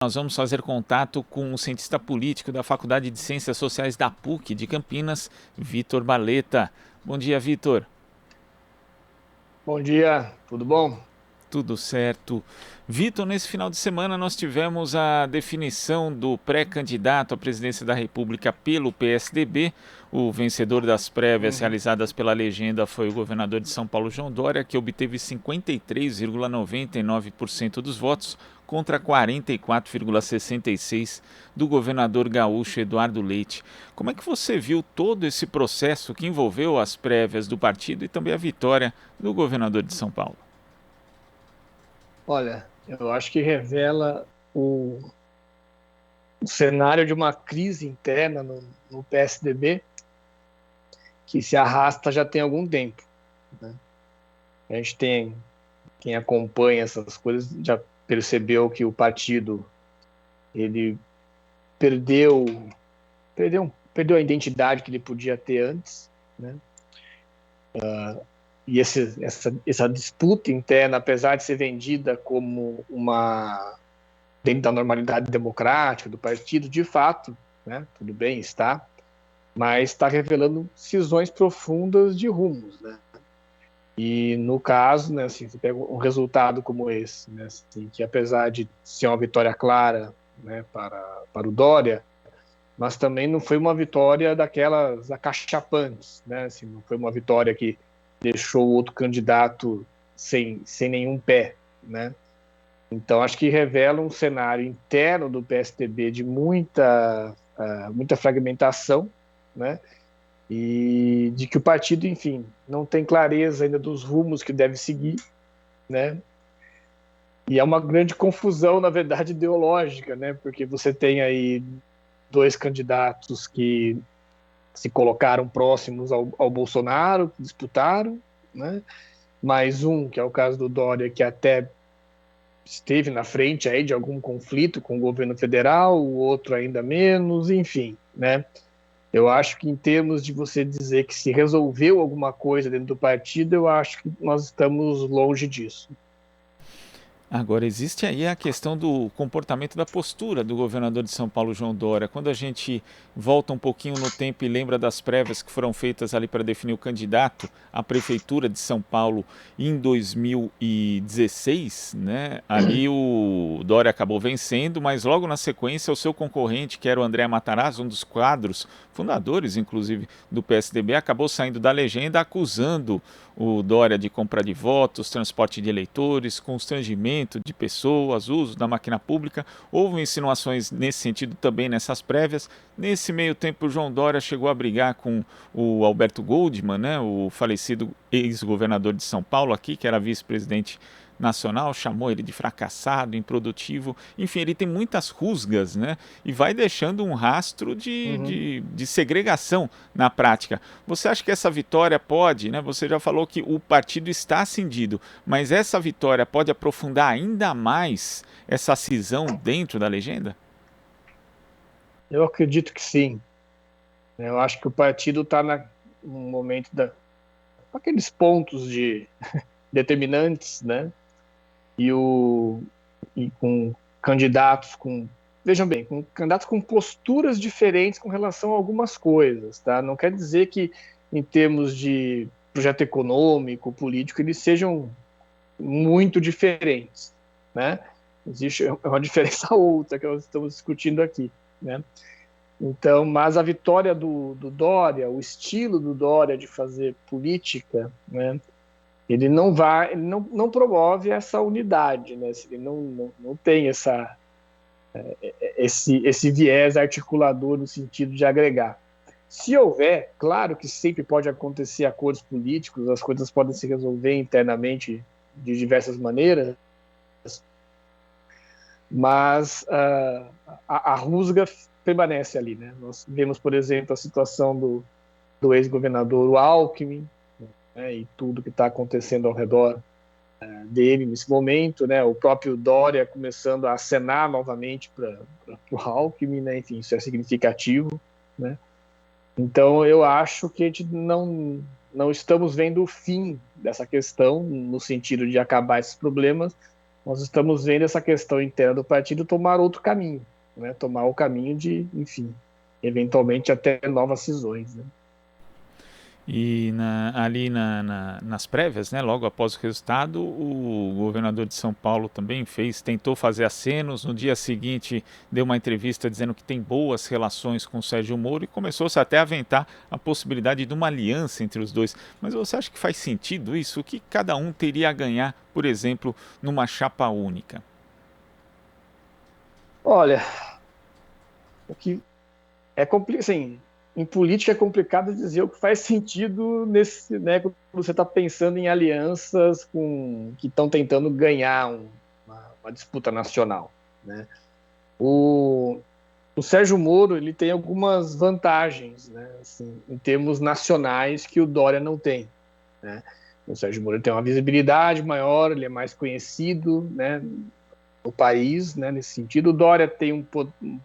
Nós vamos fazer contato com o cientista político da Faculdade de Ciências Sociais da PUC de Campinas, Vitor Barleta. Bom dia, Vitor. Bom dia, tudo bom? Tudo certo. Vitor, nesse final de semana nós tivemos a definição do pré-candidato à presidência da República pelo PSDB. O vencedor das prévias Uhum. realizadas pela legenda foi o governador de São Paulo, João Dória, que obteve 53,99% dos votos contra 44,66% do governador gaúcho Eduardo Leite. Como é que você viu todo esse processo que envolveu as prévias do partido e também a vitória do governador de São Paulo? Olha, eu acho que revela o cenário de uma crise interna no PSDB que se arrasta já tem algum tempo, né? A gente tem, quem acompanha essas coisas já percebeu que o partido ele perdeu, perdeu a identidade que ele podia ter antes, né? E essa disputa interna, apesar de ser vendida como uma dentro da normalidade democrática do partido, de fato, né, tudo bem, está, mas está revelando cisões profundas de rumos, né? E no caso, né, assim, você pega um resultado como esse, né, assim, que apesar de ser uma vitória clara, né, para o Dória, mas também não foi uma vitória daquelas acachapantes, né, assim, não foi uma vitória que deixou o outro candidato sem nenhum pé, né? Então, acho que revela um cenário interno do PSDB de muita fragmentação, né? E de que o partido, enfim, não tem clareza ainda dos rumos que deve seguir, né? E é uma grande confusão, na verdade, ideológica, né? Porque você tem aí dois candidatos que se colocaram próximos ao Bolsonaro, que disputaram, né? Mais um, que é o caso do Dória, que até esteve na frente aí de algum conflito com o governo federal, o outro ainda menos, enfim, né? Eu acho que em termos de você dizer que se resolveu alguma coisa dentro do partido, eu acho que nós estamos longe disso. Agora, existe aí a questão do comportamento da postura do governador de São Paulo, João Dória. Quando a gente volta um pouquinho no tempo e lembra das prévias que foram feitas ali para definir o candidato à prefeitura de São Paulo em 2016, né? Ali o Dória acabou vencendo, mas logo na sequência o seu concorrente, que era o André Matarazzo, um dos quadros fundadores, inclusive, do PSDB, acabou saindo da legenda acusando o Dória de compra de votos, transporte de eleitores, constrangimento de pessoas, uso da máquina pública. Houve insinuações nesse sentido também nessas prévias. Nesse meio tempo, o João Dória chegou a brigar com o Alberto Goldman, né, o falecido ex-governador de São Paulo aqui, que era vice-presidente nacional, chamou ele de fracassado, improdutivo. Enfim, ele tem muitas rusgas, né? E vai deixando um rastro Uhum. de segregação na prática. Você acha que essa vitória pode, né? Você já falou que o partido está cindido, mas essa vitória pode aprofundar ainda mais essa cisão dentro da legenda? Eu acredito que sim. Eu acho que o partido está num momento aqueles pontos de determinantes, né? E, o, e com candidatos com, vejam bem, com candidatos com posturas diferentes com relação a algumas coisas, tá? Não quer dizer que em termos de projeto econômico, político, eles sejam muito diferentes, né? Existe uma diferença outra que nós estamos discutindo aqui, né? Então, mas a vitória do Dória, o estilo do Dória de fazer política, né? Ele não vai, ele não promove essa unidade, né? Ele não tem esse viés articulador no sentido de agregar. Se houver, claro que sempre pode acontecer acordos políticos, as coisas podem se resolver internamente de diversas maneiras, mas a rusga permanece ali, né? Nós vemos, por exemplo, a situação do ex-governador Alckmin, né, e tudo que está acontecendo ao redor dele nesse momento, né? O próprio Dória começando a acenar novamente para o Alckmin, né? Enfim, isso é significativo, né? Então, eu acho que a gente não estamos vendo o fim dessa questão, no sentido de acabar esses problemas, nós estamos vendo essa questão interna do partido tomar outro caminho, né? Tomar o caminho de, enfim, eventualmente até novas cisões, né? E ali nas prévias, né, logo após o resultado, o governador de São Paulo também tentou fazer acenos. No dia seguinte, deu uma entrevista dizendo que tem boas relações com o Sérgio Moro e começou-se até a aventar a possibilidade de uma aliança entre os dois. Mas você acha que faz sentido isso? O que cada um teria a ganhar, por exemplo, numa chapa única? Olha, o que é complicado, assim, em política é complicado dizer o que faz sentido nesse, né, quando você está pensando em alianças que estão tentando ganhar uma disputa nacional, né? O, o Sérgio Moro ele tem algumas vantagens, né, assim, em termos nacionais que o Dória não tem, né? O Sérgio Moro tem uma visibilidade maior, ele é mais conhecido, né, no país, né, nesse sentido. O Dória tem um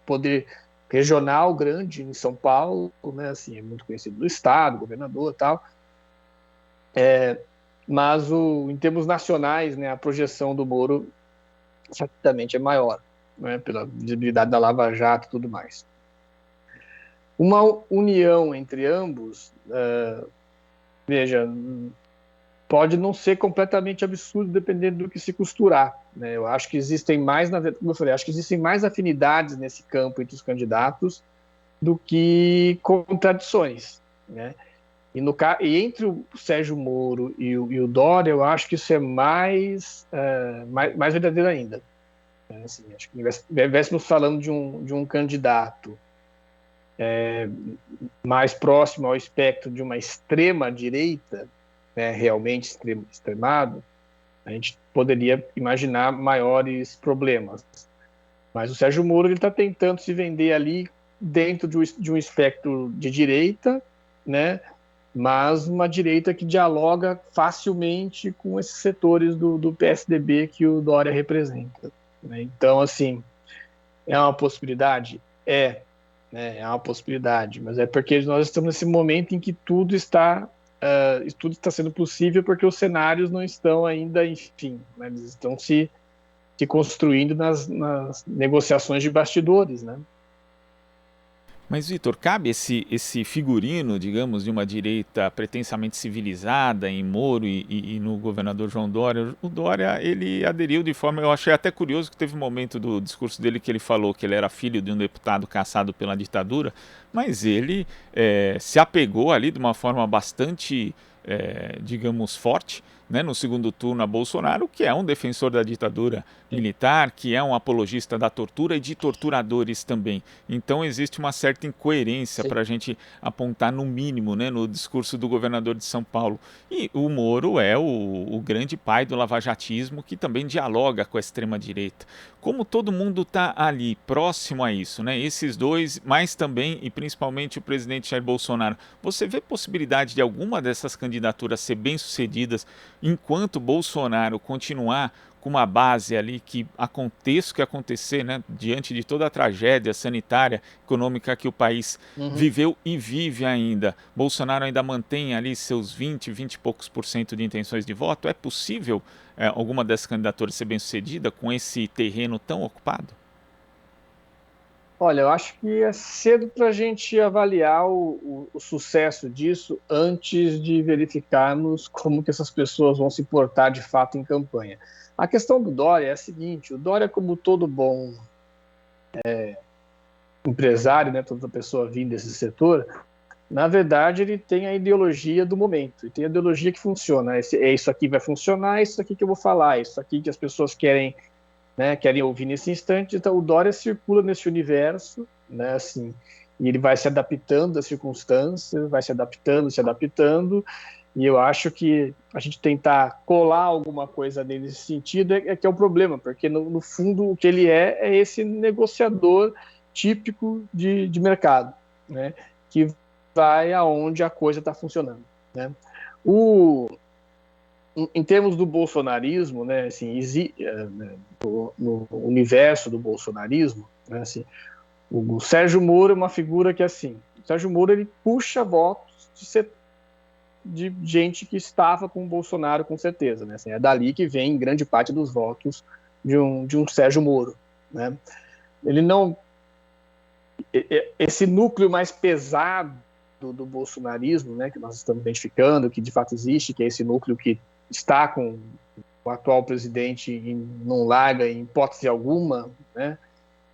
poder regional grande em São Paulo, né, assim, é muito conhecido no estado, governador e tal. Mas em termos nacionais, né, a projeção do Moro certamente é maior, né, pela visibilidade da Lava Jato e tudo mais. Uma união entre ambos, veja, pode não ser completamente absurdo dependendo do que se costurar, né? Eu acho que existem mais, como eu falei, acho que existem mais afinidades nesse campo entre os candidatos do que contradições, né? E entre o Sérgio Moro e o Dória, eu acho que isso é mais verdadeiro ainda. Assim, acho que estivéssemos falando de um candidato mais próximo ao espectro de uma extrema-direita, né, realmente extremado, a gente poderia imaginar maiores problemas. Mas o Sérgio Moro está tentando se vender ali dentro de um espectro de direita, né? Mas uma direita que dialoga facilmente com esses setores do PSDB que o Dória representa, né? Então, assim, é uma possibilidade? Né? É uma possibilidade, mas é porque nós estamos nesse momento em que tudo está sendo possível porque os cenários não estão ainda, enfim, né? Eles estão se construindo nas negociações de bastidores, né? Mas, Vitor, cabe esse figurino, digamos, de uma direita pretensamente civilizada em Moro e no governador João Dória? O Dória, ele aderiu de forma... Eu achei até curioso que teve um momento do discurso dele que ele falou que ele era filho de um deputado caçado pela ditadura, mas ele se apegou ali de uma forma bastante, digamos, forte, né, no segundo turno a Bolsonaro, que é um defensor da ditadura militar, que é um apologista da tortura e de torturadores também. Então existe uma certa incoerência Sim. para a gente apontar no mínimo, né, no discurso do governador de São Paulo. E o Moro é o grande pai do lavajatismo, que também dialoga com a extrema-direita. Como todo mundo está ali próximo a isso, né, esses dois, mas também e principalmente o presidente Jair Bolsonaro, você vê possibilidade de alguma dessas candidaturas ser bem-sucedidas enquanto Bolsonaro continuar com uma base ali que aconteça o que acontecer, né, diante de toda a tragédia sanitária, econômica que o país viveu e vive ainda, Bolsonaro ainda mantém ali seus 20 e poucos por cento de intenções de voto? É possível alguma dessas candidaturas ser bem-sucedida com esse terreno tão ocupado? Olha, eu acho que é cedo para a gente avaliar o sucesso disso antes de verificarmos como que essas pessoas vão se portar de fato em campanha. A questão do Dória é a seguinte: o Dória, como todo bom empresário, né, toda pessoa vindo desse setor, na verdade ele tem a ideologia do momento, e tem a ideologia que funciona. É isso aqui vai funcionar, é isso aqui que eu vou falar, é isso aqui que as pessoas querem, né, querem ouvir nesse instante. Então o Dória circula nesse universo, né, assim, e ele vai se adaptando às circunstâncias, vai se adaptando, e eu acho que a gente tentar colar alguma coisa nele nesse sentido é que é o problema, porque no fundo o que ele é esse negociador típico de mercado, né, que vai aonde a coisa está funcionando, né. Em termos do bolsonarismo, né, assim, no universo do bolsonarismo, né, assim, o Sérgio Moro é uma figura que, assim, o Sérgio Moro ele puxa votos de gente que estava com o Bolsonaro, com certeza, né, assim, é dali que vem grande parte dos votos de um Sérgio Moro, né? Ele não... Esse núcleo mais pesado do bolsonarismo, né, que nós estamos identificando, que de fato existe, que é esse núcleo que está com o atual presidente e não larga em hipótese alguma, né,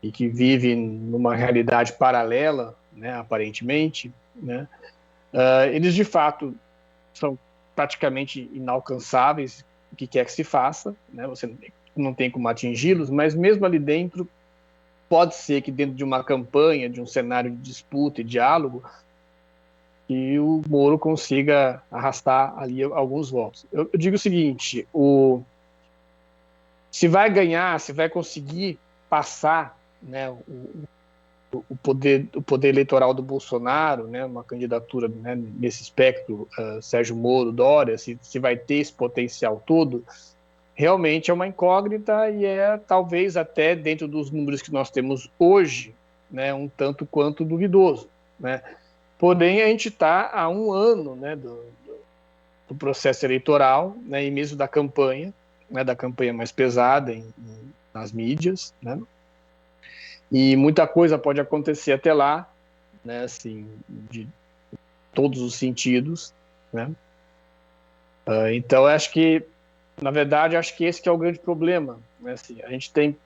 e que vive numa realidade paralela, né, aparentemente, né, eles de fato são praticamente inalcançáveis, o que quer que se faça, né, você não tem como atingi-los, mas mesmo ali dentro, pode ser que dentro de uma campanha, de um cenário de disputa e diálogo, que o Moro consiga arrastar ali alguns votos. Eu digo o seguinte, se vai ganhar, se vai conseguir passar, né, o poder eleitoral do Bolsonaro, né, uma candidatura, né, nesse espectro, Sérgio Moro, Dória, se vai ter esse potencial todo, realmente é uma incógnita e é talvez até dentro dos números que nós temos hoje, né, um tanto quanto duvidoso, né? Porém, a gente está há um ano, né, do processo eleitoral, né, e mesmo da campanha mais pesada nas mídias, né? E muita coisa pode acontecer até lá, né, assim, de todos os sentidos, né? Então, acho que, na verdade, acho que esse que é o grande problema, né? Assim, a gente tem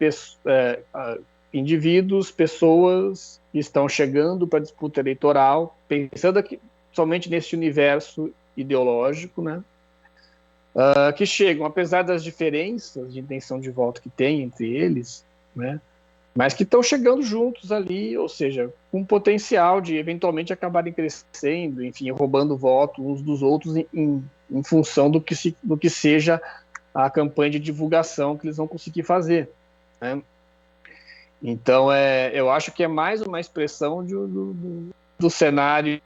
indivíduos, pessoas que estão chegando para a disputa eleitoral, pensando aqui, somente nesse universo ideológico, né? Que chegam, apesar das diferenças de intenção de voto que tem entre eles, né? Mas que estão chegando juntos ali, ou seja, com potencial de eventualmente acabarem crescendo, enfim, roubando voto uns dos outros em função do que seja a campanha de divulgação que eles vão conseguir fazer, né? Então, eu acho que é mais uma expressão do cenário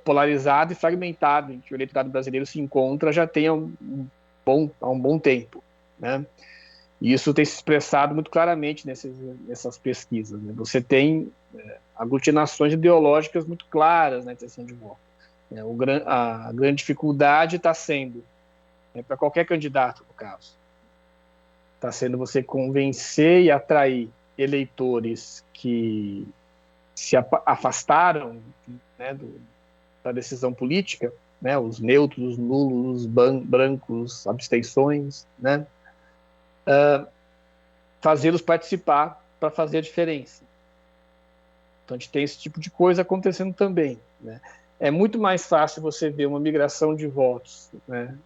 polarizado e fragmentado em que o eleitorado brasileiro se encontra já tem há um bom tempo, né? E isso tem se expressado muito claramente nessas pesquisas, né? Você tem aglutinações ideológicas muito claras na intenção de voto, né? A grande dificuldade está sendo, né, para qualquer candidato, no caso, está sendo você convencer e atrair eleitores que se afastaram, né, da decisão política, né, os neutros, os nulos, os brancos, abstenções, né, fazê-los participar para fazer a diferença. Então a gente tem esse tipo de coisa acontecendo também, né? É muito mais fácil você ver uma migração de votos, né,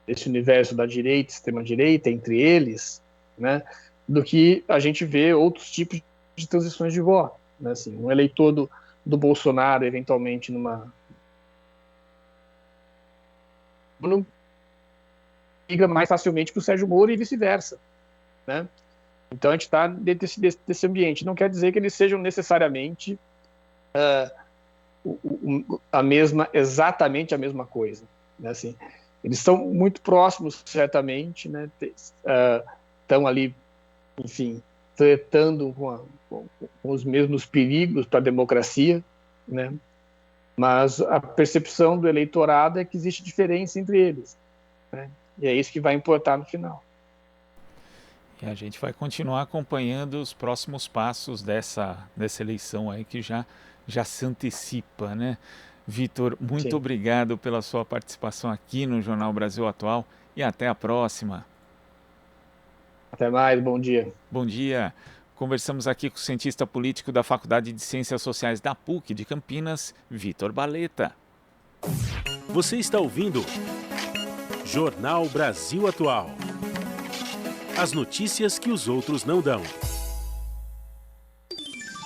esse universo da direita, extrema-direita, entre eles, né, do que a gente vê outros tipos de transições de voto, né, assim, um eleitor do Bolsonaro, eventualmente migra mais facilmente para o Sérgio Moro e vice-versa, né? Então a gente está dentro desse ambiente. Não quer dizer que eles sejam necessariamente exatamente a mesma coisa, né, assim. Eles são muito próximos, certamente, né? Estão ali, enfim, tratando com os mesmos perigos para a democracia, né? Mas a percepção do eleitorado é que existe diferença entre eles, né? E é isso que vai importar no final. E a gente vai continuar acompanhando os próximos passos dessa eleição aí que já se antecipa, né? Vitor, muito Sim. obrigado pela sua participação aqui no Jornal Brasil Atual e até a próxima. Até mais, bom dia. Bom dia. Conversamos aqui com o cientista político da Faculdade de Ciências Sociais da PUC de Campinas, Vitor Baleta. Você está ouvindo Jornal Brasil Atual. As notícias que os outros não dão.